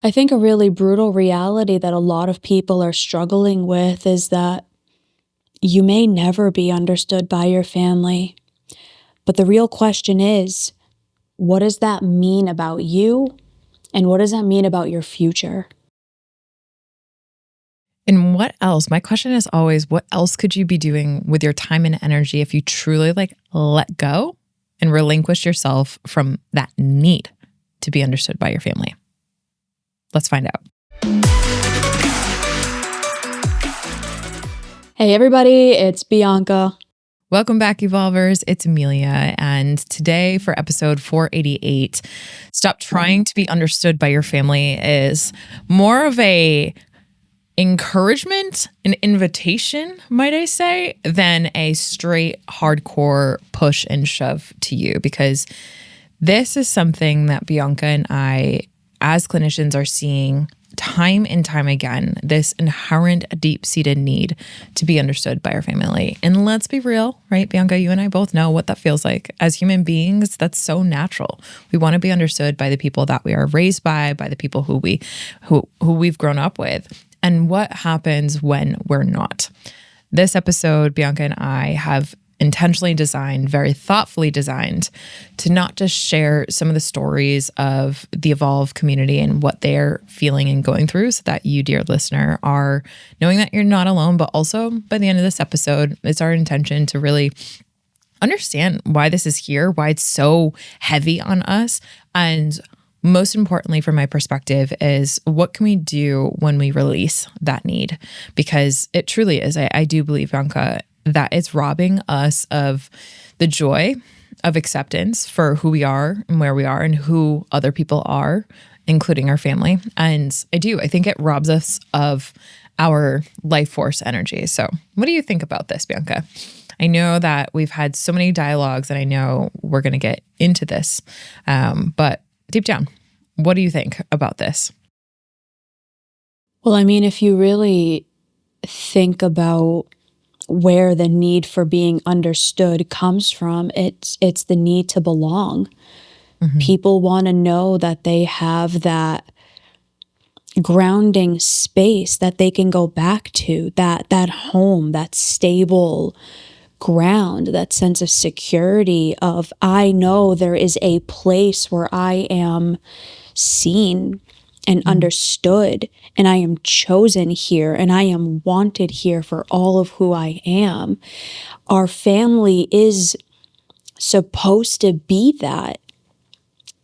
I think a really brutal reality that a lot of people are struggling with is that you may never be understood by your family. But the real question is, what does that mean about you? And what does that mean about your future? And what else? My question is always, what else could you be doing with your time and energy if you truly let go and relinquish yourself from that need to be understood by your family? Let's find out. Hey everybody, it's Bianca. Welcome back, Evolvers. It's Emilia. And today for episode 488, Stop Trying to Be Understood by Your Family is more of a encouragement, an invitation, might I say, than a straight hardcore push and shove to you, because this is something that Bianca and I, as clinicians, are seeing time and time again, this inherent deep-seated need to be understood by our family. And let's be real, right, Bianca? You and I both know what that feels like. As human beings, that's so natural. We want to be understood by the people that we are raised by the people who we've grown up with. And what happens when we're not? This episode, Bianca and I have intentionally designed, very thoughtfully designed, to not just share some of the stories of the Evolve community and what they're feeling and going through, so that you, dear listener, are knowing that you're not alone, but also by the end of this episode, it's our intention to really understand why this is here, why it's so heavy on us, and most importantly, from my perspective, is what can we do when we release that need? Because it truly is, I do believe, Bianca, that it's robbing us of the joy of acceptance for who we are and where we are and who other people are, including our family. And I think it robs us of our life force energy. So what do you think about this, Bianca? I know that we've had so many dialogues, and I know we're going to get into this, but deep down, what do you think about this? Well, I mean, if you really think about where the need for being understood comes from, it's the need to belong. Mm-hmm. People want to know that they have that grounding space that they can go back to, that home, that stable ground, that sense of security of, I know there is a place where I am seen and understood, and I am chosen here, and I am wanted here for all of who I am. Our family is supposed to be that.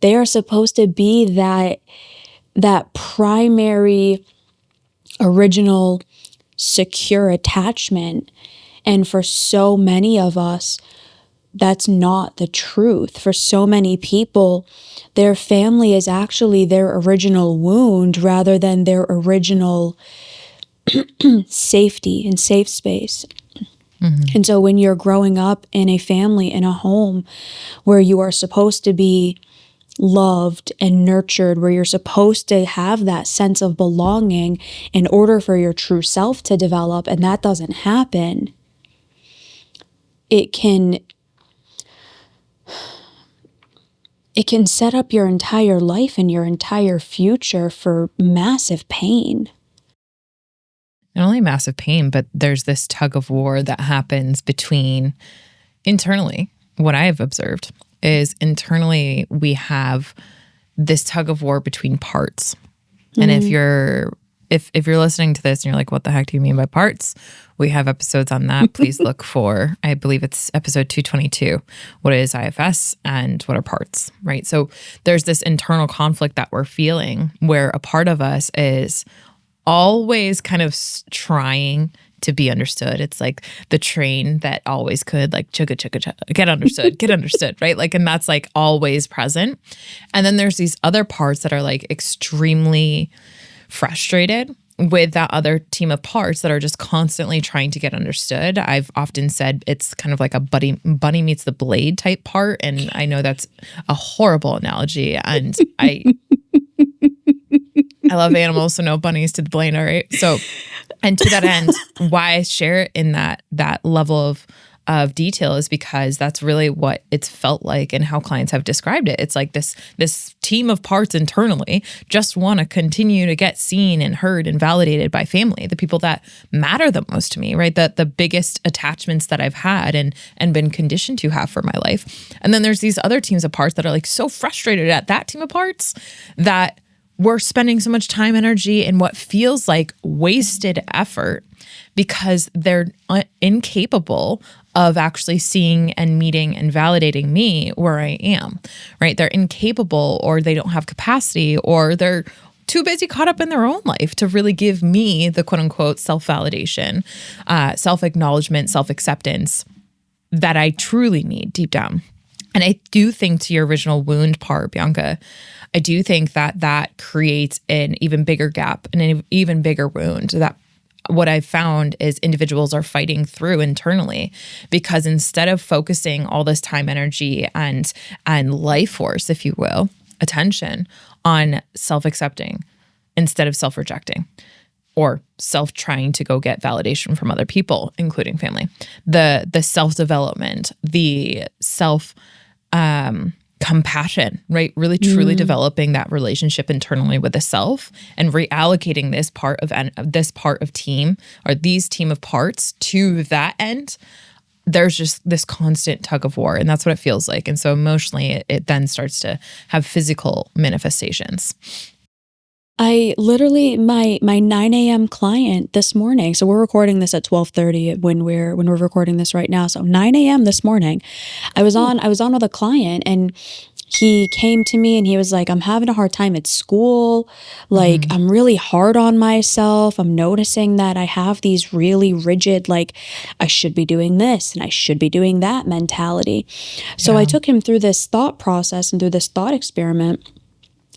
They are supposed to be that primary, original, secure attachment. And for so many of us, that's not the truth. For so many people, their family is actually their original wound rather than their original safety and safe space. Mm-hmm. And so when you're growing up in a family, in a home where you are supposed to be loved and nurtured, where you're supposed to have that sense of belonging in order for your true self to develop, and that doesn't happen, it can set up your entire life and your entire future for massive pain. Not only massive pain, but there's this tug of war that happens between internally. What I have observed is internally we have this tug of war between parts. Mm-hmm. And if you're listening to this and you're like, what the heck do you mean by parts? We have episodes on that. Please look for, I believe it's episode 222. What is IFS and what are parts, right? So there's this internal conflict that we're feeling where a part of us is always kind of trying to be understood. It's like the train that always could, like, chugga, chugga, chugga, get understood, right? Like, and that's like always present. And then there's these other parts that are like extremely frustrated with that other team of parts that are just constantly trying to get understood. I've often said it's kind of like a bunny meets the blade type part. And I know that's a horrible analogy. And I love animals, so no bunnies to the blade, all right? So, and to that end, why I share it in that level of detail is because that's really what it's felt like and how clients have described it. It's like this team of parts internally just want to continue to get seen and heard and validated by family, the people that matter the most to me, right? The biggest attachments that I've had and been conditioned to have for my life. And then there's these other teams of parts that are like so frustrated at that team of parts that we're spending so much time, energy, and what feels like wasted effort because they're incapable of actually seeing and meeting and validating me where I am, right? They're incapable, or they don't have capacity, or they're too busy caught up in their own life to really give me the quote unquote self-validation, self-acknowledgement, self-acceptance that I truly need deep down. And I do think, to your original wound part, Bianca, I do think that that creates an even bigger gap and an even bigger wound that what I've found is individuals are fighting through internally, because instead of focusing all this time, energy, and life force, if you will, attention on self-accepting instead of self-rejecting, or self-trying to go get validation from other people, including family, the self-development, the self compassion, right? Really truly developing that relationship internally with the self and reallocating this part of team, or these team of parts, to that end. There's just this constant tug of war, and that's what it feels like. And so emotionally, it then starts to have physical manifestations. I literally, my 9 a.m. client this morning, so we're recording this at 12:30 when we're recording this right now. So 9 a.m. this morning, I was on with a client, and he came to me and he was like, I'm having a hard time at school. Like, I'm really hard on myself. I'm noticing that I have these really rigid, like, I should be doing this and I should be doing that mentality. So I took him through this thought process and through this thought experiment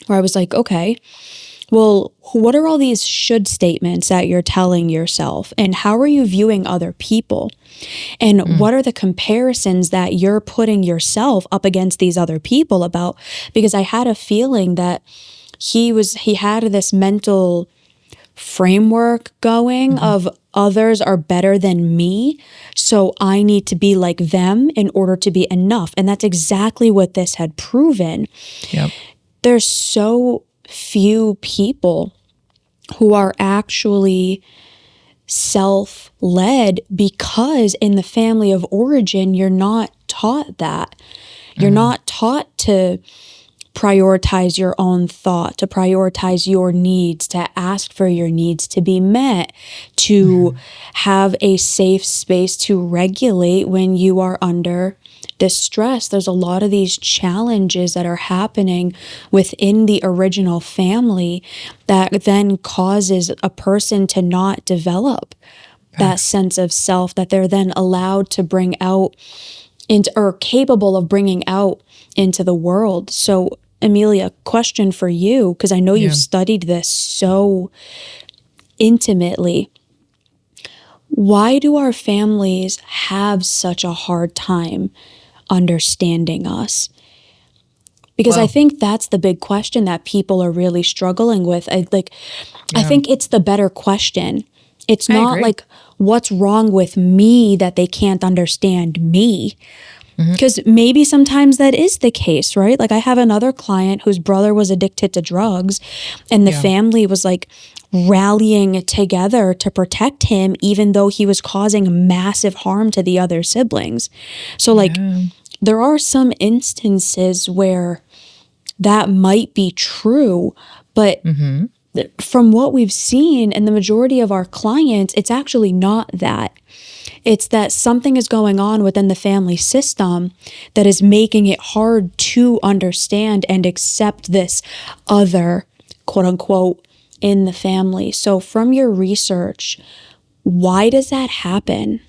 where I was like, okay, well, what are all these should statements that you're telling yourself? And how are you viewing other people? And what are the comparisons that you're putting yourself up against these other people about? Because I had a feeling that he had this mental framework going of others are better than me, so I need to be like them in order to be enough. And that's exactly what this had proven. Yep. There's so few people who are actually self-led, because in the family of origin, you're not taught that. You're not taught to prioritize your own thought, to prioritize your needs, to ask for your needs to be met, to have a safe space to regulate when you are under distress. There's a lot of these challenges that are happening within the original family that then causes a person to not develop that sense of self that they're then allowed to bring out into, or capable of bringing out into the world. So, Emilia, question for you, because I know you've studied this so intimately. Why do our families have such a hard time understanding us? Because I think that's the big question that people are really struggling with. I think it's the better question. It's not like, what's wrong with me that they can't understand me? Because maybe sometimes that is the case, right? Like, I have another client whose brother was addicted to drugs, and the family was like rallying together to protect him, even though he was causing massive harm to the other siblings. So like, there are some instances where that might be true, but from what we've seen and the majority of our clients, it's actually not that. It's that something is going on within the family system that is making it hard to understand and accept this other, quote unquote, in the family. So from your research, why does that happen?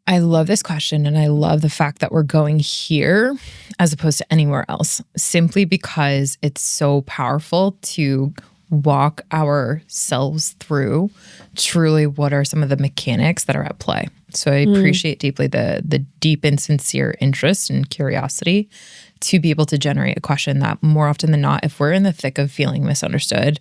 I love this question, and I love the fact that we're going here as opposed to anywhere else, simply because it's so powerful to walk ourselves through truly what are some of the mechanics that are at play. So I appreciate deeply the deep and sincere interest and curiosity to be able to generate a question that more often than not, if we're in the thick of feeling misunderstood,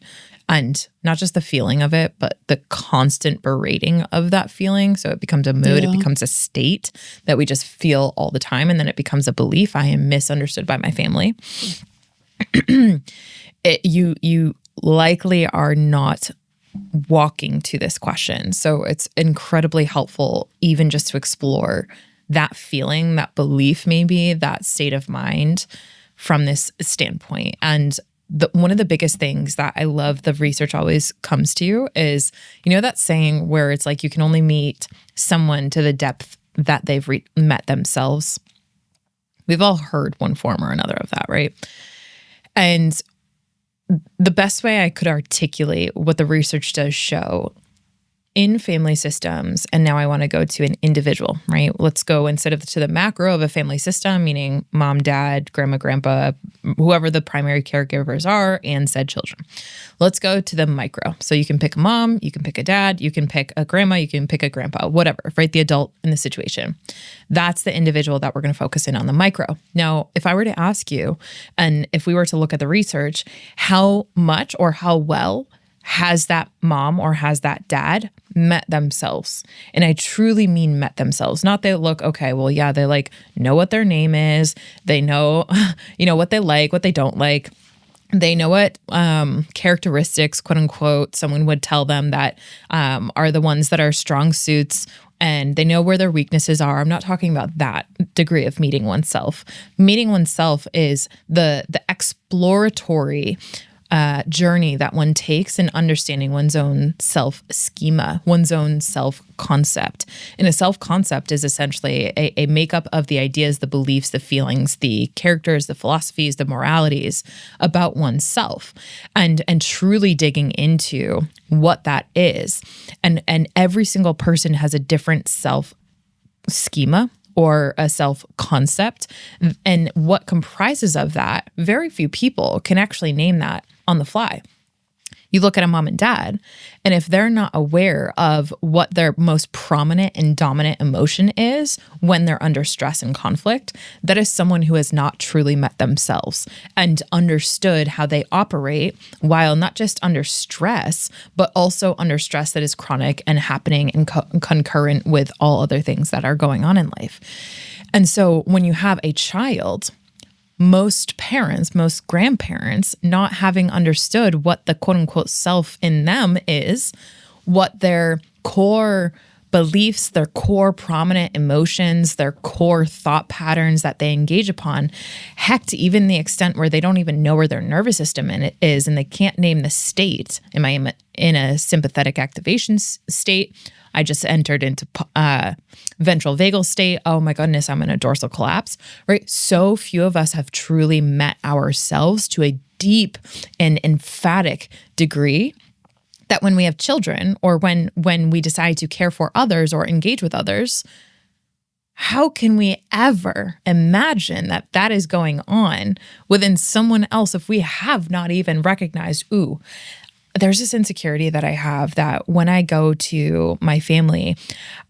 and not just the feeling of it, but the constant berating of that feeling. So it becomes a mood, it Yeah. becomes a state that we just feel all the time. And then it becomes a belief. I am misunderstood by my family. You likely are not walking to this question. So it's incredibly helpful even just to explore that feeling, that belief, maybe that state of mind from this standpoint. And one of the biggest things that I love the research always comes to is, that saying where it's like you can only meet someone to the depth that they've met themselves. We've all heard one form or another of that, right? And the best way I could articulate what the research does show in family systems, and now I want to go to an individual, right? Let's go instead of to the macro of a family system, meaning mom, dad, grandma, grandpa, whoever the primary caregivers are, and said children. Let's go to the micro. So you can pick a mom, you can pick a dad, you can pick a grandma, you can pick a grandpa, whatever, right? The adult in the situation. That's the individual that we're going to focus in on the micro. Now, if I were to ask you, and if we were to look at the research, how much or how well has that mom or has that dad met themselves? And I truly mean met themselves. Not they look, okay, well, yeah, they like know what their name is. They know, what they like, what they don't like. They know what characteristics, quote unquote, someone would tell them that are the ones that are strong suits, and they know where their weaknesses are. I'm not talking about that degree of meeting oneself. Meeting oneself is the exploratory journey that one takes in understanding one's own self-schema, one's own self-concept. And a self-concept is essentially a makeup of the ideas, the beliefs, the feelings, the characters, the philosophies, the moralities about oneself, and truly digging into what that is. And every single person has a different self-schema or a self-concept. And what comprises of that, very few people can actually name that on the fly. You look at a mom and dad, and if they're not aware of what their most prominent and dominant emotion is when they're under stress and conflict, that is someone who has not truly met themselves and understood how they operate while not just under stress, but also under stress that is chronic and happening and concurrent with all other things that are going on in life. And so when you have a child, most parents, most grandparents, not having understood what the quote unquote self in them is, what their core beliefs, their core prominent emotions, their core thought patterns that they engage upon, heck, to even the extent where they don't even know where their nervous system is, and they can't name the state. Am I in a sympathetic activation state? I just entered into ventral vagal state. Oh my goodness, I'm in a dorsal collapse, right? So few of us have truly met ourselves to a deep and emphatic degree that when we have children or when we decide to care for others or engage with others, how can we ever imagine that that is going on within someone else if we have not even recognized, ooh, there's this insecurity that I have that when I go to my family,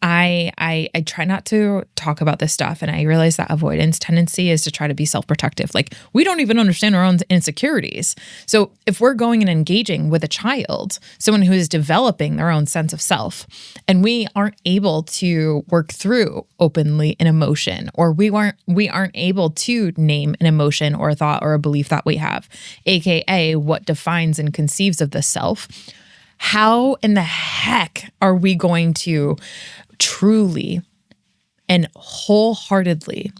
I try not to talk about this stuff. And I realize that avoidance tendency is to try to be self-protective. Like, we don't even understand our own insecurities. So if we're going and engaging with a child, someone who is developing their own sense of self, and we aren't able to work through openly an emotion, or we aren't able to name an emotion or a thought or a belief that we have, AKA what defines and conceives of the self, how in the heck are we going to truly and wholeheartedly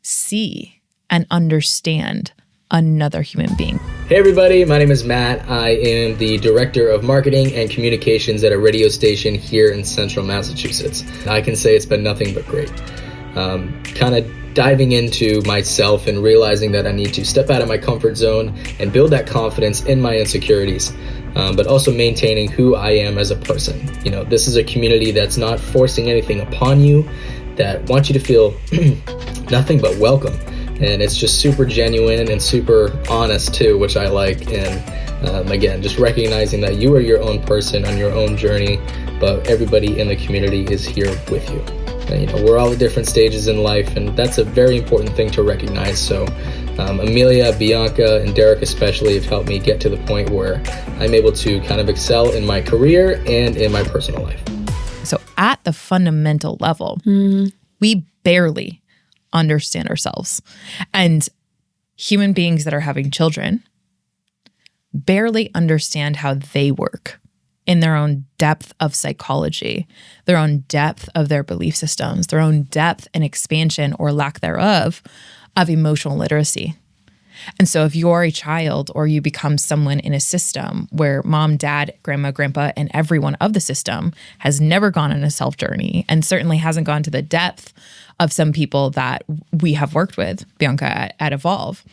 see and understand another human being? Hey everybody, my name is Matt. I am the Director of Marketing and Communications at a radio station here in central Massachusetts. I can say it's been nothing but great. Kind of diving into myself and realizing that I need to step out of my comfort zone and build that confidence in my insecurities, but also maintaining who I am as a person. You know, this is a community that's not forcing anything upon you, that wants you to feel nothing but welcome. And it's just super genuine and super honest too, which I like. And again, just recognizing that you are your own person on your own journey, but everybody in the community is here with you. we're all at different stages in life, and that's a very important thing to recognize. So Emilia, Bianca, and Derek especially have helped me get to the point where I'm able to kind of excel in my career and in my personal life. So at the fundamental level, we barely understand ourselves. And human beings that are having children barely understand how they work in their own depth of psychology, their own depth of their belief systems, their own depth and expansion or lack thereof of emotional literacy. And so if you're a child or you become someone in a system where mom, dad, grandma, grandpa, and everyone of the system has never gone on a self journey and certainly hasn't gone to the depth of some people that we have worked with, Bianca, at Evolve,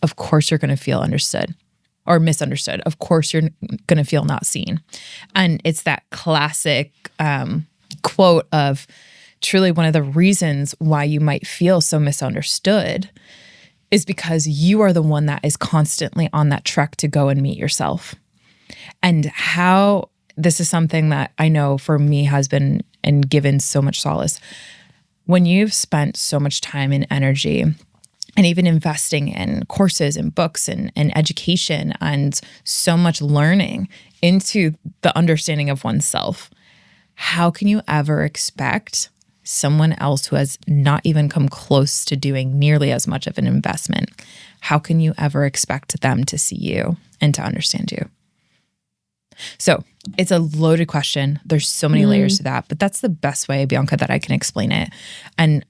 of course you're going to feel understood or misunderstood. Of course you're going to feel not seen. And it's that classic quote of truly one of the reasons why you might feel so misunderstood is because you are the one that is constantly on that trek to go and meet yourself. And how this is something that I know for me has been and given so much solace. When you've spent so much time and energy and even investing in courses and books and education and so much learning into the understanding of oneself, how can you ever expect someone else who has not even come close to doing nearly as much of an investment, how can you ever expect them to see you and to understand you? So it's a loaded question. There's so many layers to that, but that's the best way, Bianca, that I can explain it. And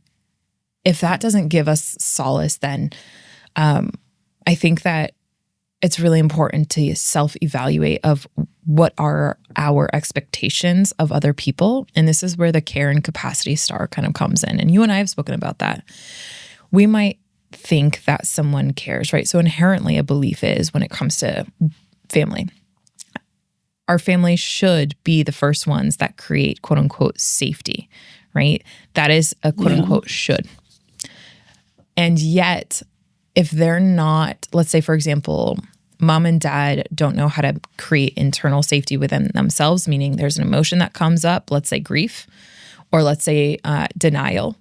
if that doesn't give us solace, then I think that it's really important to self-evaluate of what are our expectations of other people. And this is where the care and capacity star kind of comes in. And you and I have spoken about that. We might think that someone cares, right? So inherently a belief is when it comes to family, our family should be the first ones that create quote unquote safety, right? That is a quote unquote should. And yet, if they're not, let's say, for example, mom and dad don't know how to create internal safety within themselves, meaning there's an emotion that comes up, let's say grief, or let's say denial.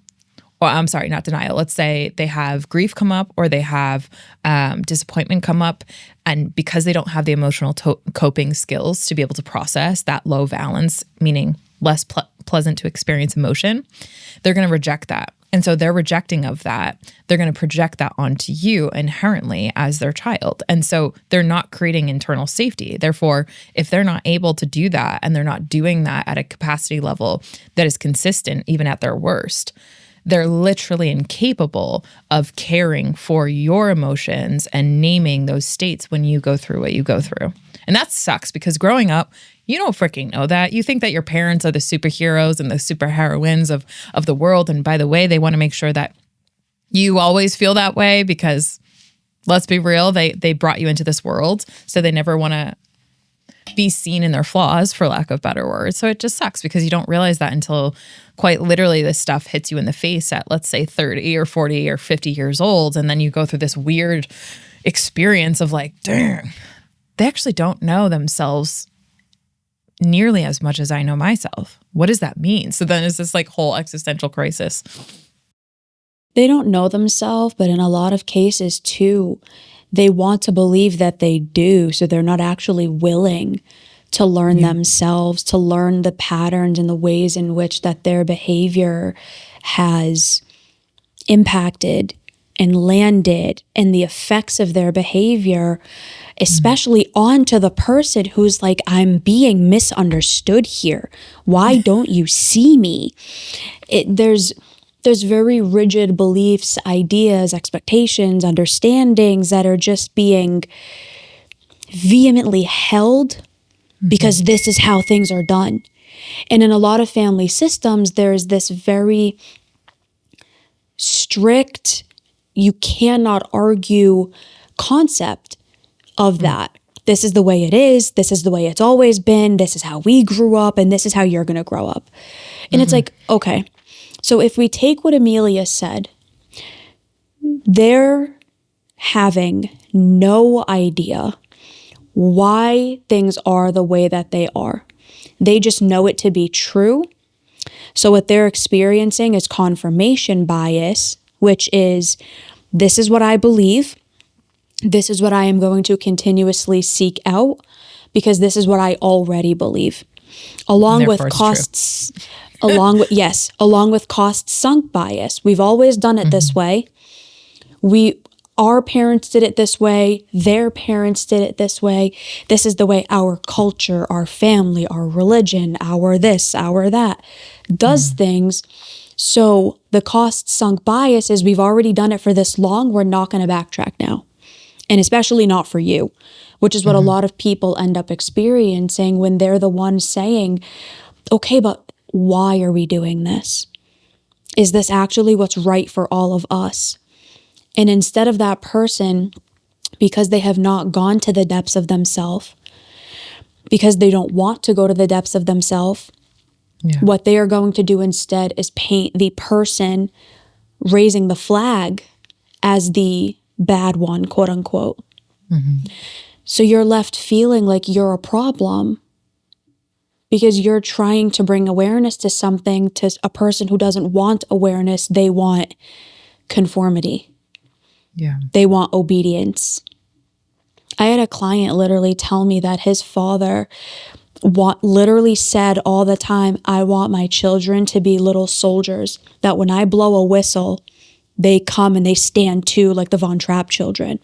Or I'm sorry, not denial. Let's say they have grief come up or they have disappointment come up. And because they don't have the emotional coping skills to be able to process that low valence, meaning less pleasant to experience emotion, they're going to reject that. And so their rejecting of that, they're going to project that onto you inherently as their child. And so they're not creating internal safety. Therefore, if they're not able to do that and they're not doing that at a capacity level that is consistent, even at their worst, they're literally incapable of caring for your emotions and naming those states when you go through what you go through. And that sucks because growing up, you don't freaking know that. You think that your parents are the superheroes and the superheroines of the world. And by the way, they want to make sure that you always feel that way because let's be real, they brought you into this world. So they never want to be seen in their flaws, for lack of better words. So it just sucks because you don't realize that until quite literally this stuff hits you in the face at, let's say, 30 or 40 or 50 years old. And then you go through this weird experience of like, dang, they actually don't know themselves nearly as much as I know myself. What does that mean? So then it's this like whole existential crisis. They don't know themselves, but in a lot of cases too, they want to believe that they do. So they're not actually willing to learn themselves, to learn the patterns and the ways in which that their behavior has impacted and landed and the effects of their behavior, especially onto the person who's like, I'm being misunderstood here. Why don't you see me? There's very rigid beliefs, ideas, expectations, understandings that are just being vehemently held because this is how things are done. And in a lot of family systems, there's this very strict, you cannot argue concept of that. This is the way it is. This is the way it's always been. This is how we grew up, and this is how you're going to grow up. And it's like, okay, so if we take what Emilia said, they're having no idea why things are the way that they are. They just know it to be true. So what they're experiencing is confirmation bias, which is, this is what I believe. This is what I am going to continuously seek out because this is what I already believe. Along with costs, along with cost sunk bias. We've always done it this way. Our parents did it this way. Their parents did it this way. This is the way our culture, our family, our religion, our this, our that does things. So the cost sunk bias is, we've already done it for this long. We're not going to backtrack now. And especially not for you, which is what a lot of people end up experiencing when they're the ones saying, okay, but why are we doing this? Is this actually what's right for all of us? And instead of that person, because they have not gone to the depths of themselves, because they don't want to go to the depths of themselves, what they are going to do instead is paint the person raising the flag as the bad one, quote unquote. So you're left feeling like you're a problem because you're trying to bring awareness to something to a person who doesn't want awareness. They want conformity. They want obedience. I had a client literally tell me that his father literally said all the time, I want my children to be little soldiers, that when I blow a whistle, they come and they stand too, like the Von Trapp children.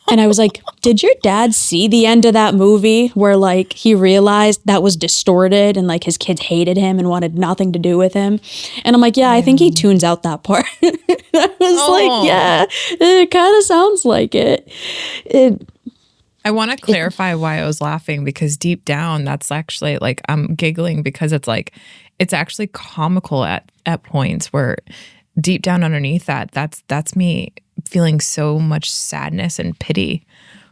And I was like, did your dad see the end of that movie where like he realized that was distorted and like his kids hated him and wanted nothing to do with him? And I'm like, yeah, I think he tunes out that part. I was like, yeah, it kind of sounds like it. I want to clarify why I was laughing, because deep down, that's actually like, I'm giggling because it's like, it's actually comical at points where deep down underneath that's me feeling so much sadness and pity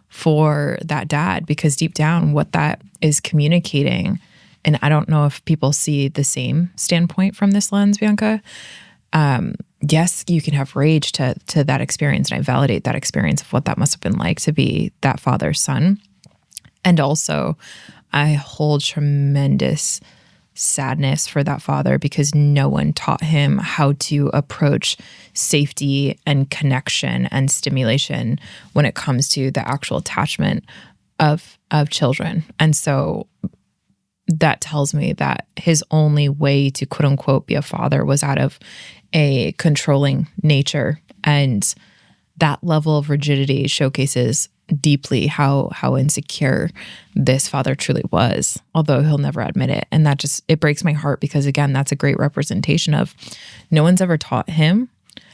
for that dad, because deep down what that is communicating, and I don't know if people see the same standpoint from this lens, Bianca. Yes, you can have rage to that experience, and I validate that experience of what that must have been like to be that father's son. And also, I hold tremendous sadness for that father because no one taught him how to approach safety and connection and stimulation when it comes to the actual attachment of children. And so that tells me that his only way to quote unquote be a father was out of a controlling nature. And that level of rigidity showcases deeply how insecure this father truly was, although he'll never admit it. And that just, it breaks my heart because again, that's a great representation of no one's ever taught him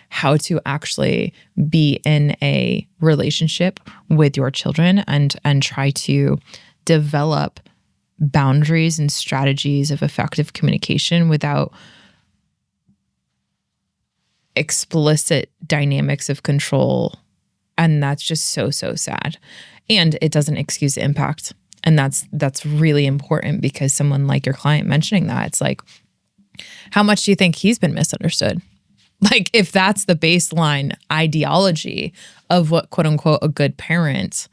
how to actually be in a relationship with your children and try to develop boundaries and strategies of effective communication without explicit dynamics of control. And that's just so sad. And it doesn't excuse the impact. And that's really important, because someone like your client mentioning that, it's like, how much do you think he's been misunderstood? Like, if that's the baseline ideology of what quote unquote a good parent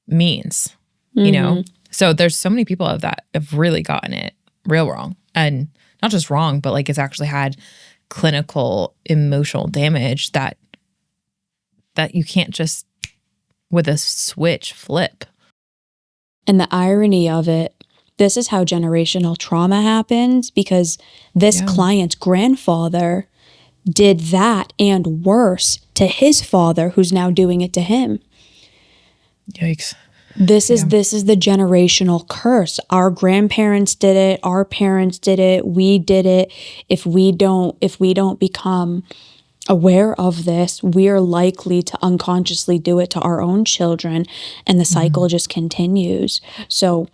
means, you know? So there's so many people that have really gotten it real wrong, and not just wrong, but like it's actually had clinical emotional damage that you can't just with a switch flip. And the irony of it, this is how generational trauma happens, because this client's grandfather did that and worse to his father, who's now doing it to him. Yikes. This is the generational curse. Our grandparents did it, our parents did it, we did it. If we don't become aware of this, we are likely to unconsciously do it to our own children, and the cycle just continues. So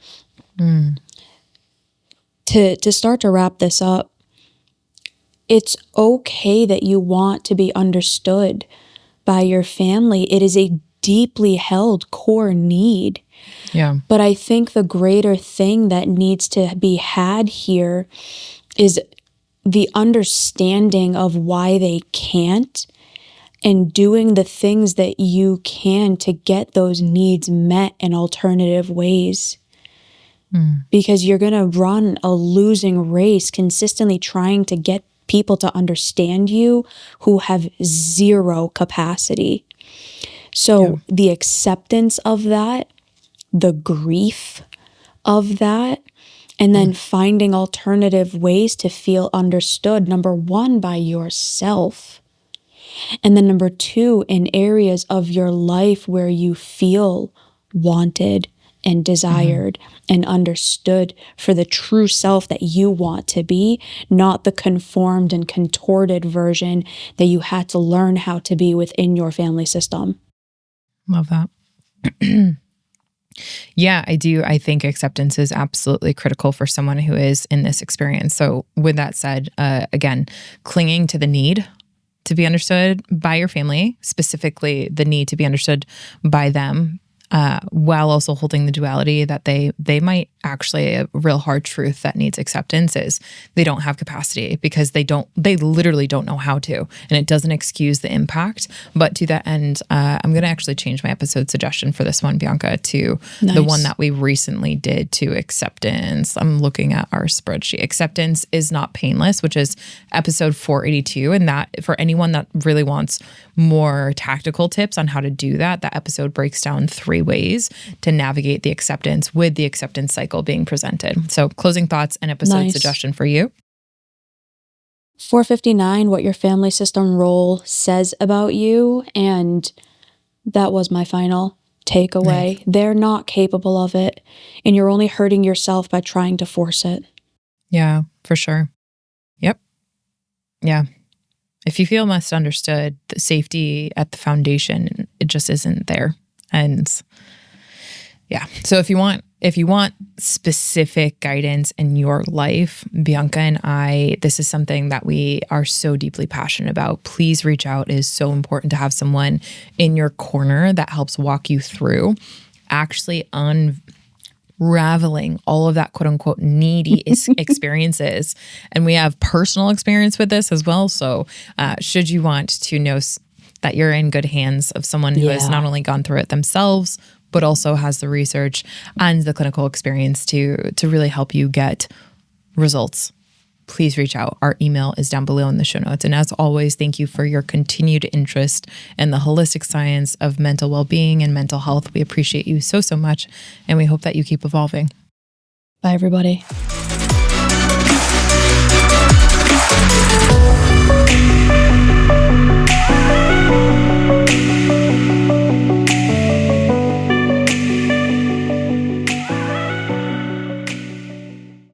to start to wrap this up, it's okay that you want to be understood by your family. It is a deeply held core need. Yeah. But I think the greater thing that needs to be had here is the understanding of why they can't, and doing the things that you can to get those needs met in alternative ways. because you're going to run a losing race consistently trying to get people to understand you who have zero capacity. So the acceptance of that, the grief of that, and then finding alternative ways to feel understood, number one, by yourself. And then number two, in areas of your life where you feel wanted and desired and understood for the true self that you want to be, not the conformed and contorted version that you had to learn how to be within your family system. Love that. Yeah, I do. I think acceptance is absolutely critical for someone who is in this experience. So with that said, again, clinging to the need to be understood by your family, specifically the need to be understood by them, while also holding the duality that they might actually, a real hard truth that needs acceptance is they don't have capacity because they literally don't know how to, and it doesn't excuse the impact. But to that end, I'm going to actually change my episode suggestion for this one, Bianca, to the one that we recently did, to acceptance. I'm looking at our spreadsheet. Acceptance is not painless, which is episode 482. And that, for anyone that really wants more tactical tips on how to do that, that episode breaks down 3 ways to navigate the acceptance with the acceptance cycle being presented. So closing thoughts and episode suggestion for you. 459, what your family system role says about you. And that was my final takeaway. Nice. They're not capable of it. And you're only hurting yourself by trying to force it. Yeah, for sure. Yep. Yeah. If you feel misunderstood, the safety at the foundation, it just isn't there. And yeah, so if you want specific guidance in your life, Bianca and I, this is something that we are so deeply passionate about. Please reach out. It is so important to have someone in your corner that helps walk you through actually unraveling all of that quote unquote needy experiences. And we have personal experience with this as well. So should you want to know that you're in good hands of someone who has not only gone through it themselves, but also has the research and the clinical experience to really help you get results, please reach out. Our email is down below in the show notes. And as always, thank you for your continued interest in the holistic science of mental well-being and mental health. We appreciate you so, so much. And we hope that you keep evolving. Bye, everybody.